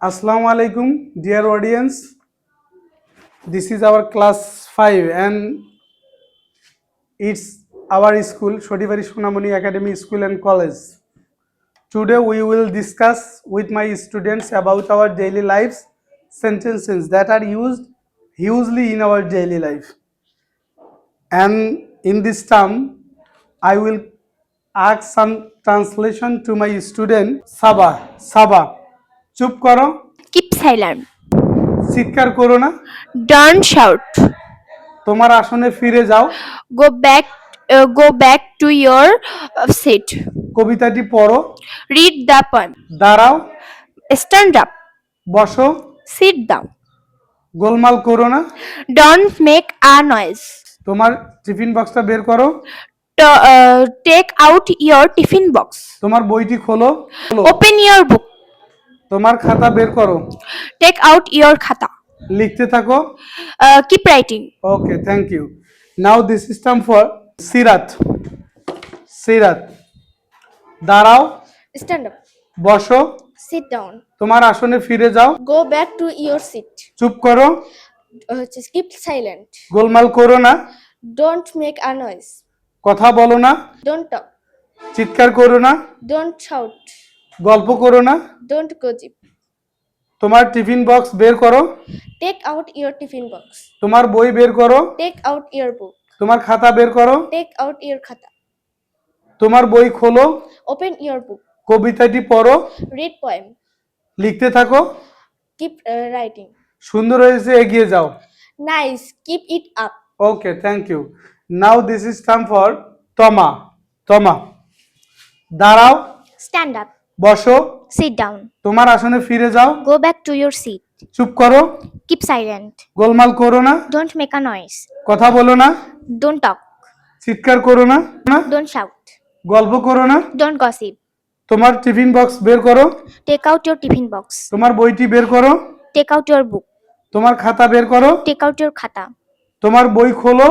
Assalamu alaikum, dear audience. This is our class 5 and it's our school, Shodibari Shunamoni Academy School and College. Today we will discuss with my students about our daily lives sentences that are used hugely in our daily life. And in this term, I will ask some translation to my student. Saba. চুপ করো, Keep silent. চিৎকার করো না, Don't shout. তোমার আসনে ফিরে যাও, Go back to your seat. কবিতাটি পড়ো, Read the poem. দাঁড়াও, Stand up. বসো, Sit down. গোলমাল করো না, Don't make a noise. তোমার টিফিন বক্সটা বের করো, Take out your tiffin box. তোমার বইটি খোলো, Open your book. তোমার খাতা বের করো, Take out your khata. লিখতে থাকো। Keep writing. Okay, thank you. Now this system for Sirat. দাঁড়াও, Stand up. বসো, Sit down. তোমার আসনে ফিরে যাও, Go back to your seat. চুপ করো, Just keep silent. গোলমাল করো না, Don't make a noise. কথা বলো না, Don't talk. চিৎকার করো না, Don't shout. গল্প করো না, Don't gossip. তোমার টিফিন বক্স বের করো, Take out your tiffin box. তোমার বই বের করো, Take out your book. তোমার খাতা বের করো, Take out your khata. তোমার বই খোলো, Open your book. কবিতাটি পড়ো, Read poem. লিখতে থাকো, Keep writing. সুন্দর হয়েছে, এগিয়ে যাও। Nice. Keep it up. Okay, thank you. Now this is time for Toma. দাঁড়াও, Stand up. বসো, Sit down. তোমার আসনে ফিরে যাও, Go back to your seat. চুপ করো, Keep silent. গোলমাল করো না, Don't make a noise. কথা বলো না, Don't talk. চিৎকার করো না, Don't shout. গল্প করো না, Don't gossip. তোমার টিফিন বক্স বের করো, Take out your tiffin box. তোমার বইটি বের করো, Take out your book. তোমার খাতা বের করো, Take out your khata. তোমার বই খোলো,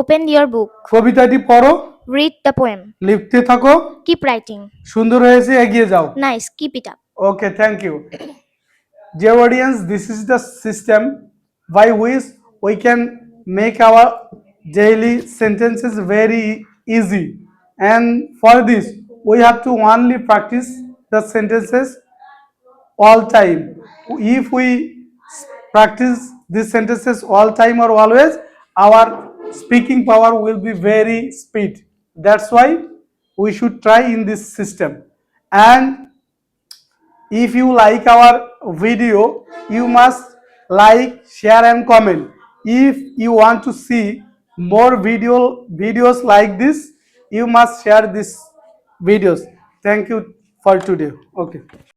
Open your book. কবিতাটি পড়ো, Read the poem. লিখতে থাকো, Keep writing. সুন্দর হয়েছে, এগিয়ে যাও। Nice. Keep it up. Okay, thank you. Dear audience, this is the system by which we can make our daily sentences very easy. And for this, we have to only practice the sentences all time. If we practice these sentences all time or always, our speaking power will be very speed. That's why we should try in this system. And if you like our video, you must like, share and comment. If you want to see more videos like this, you must share these videos. Thank you for today. Okay.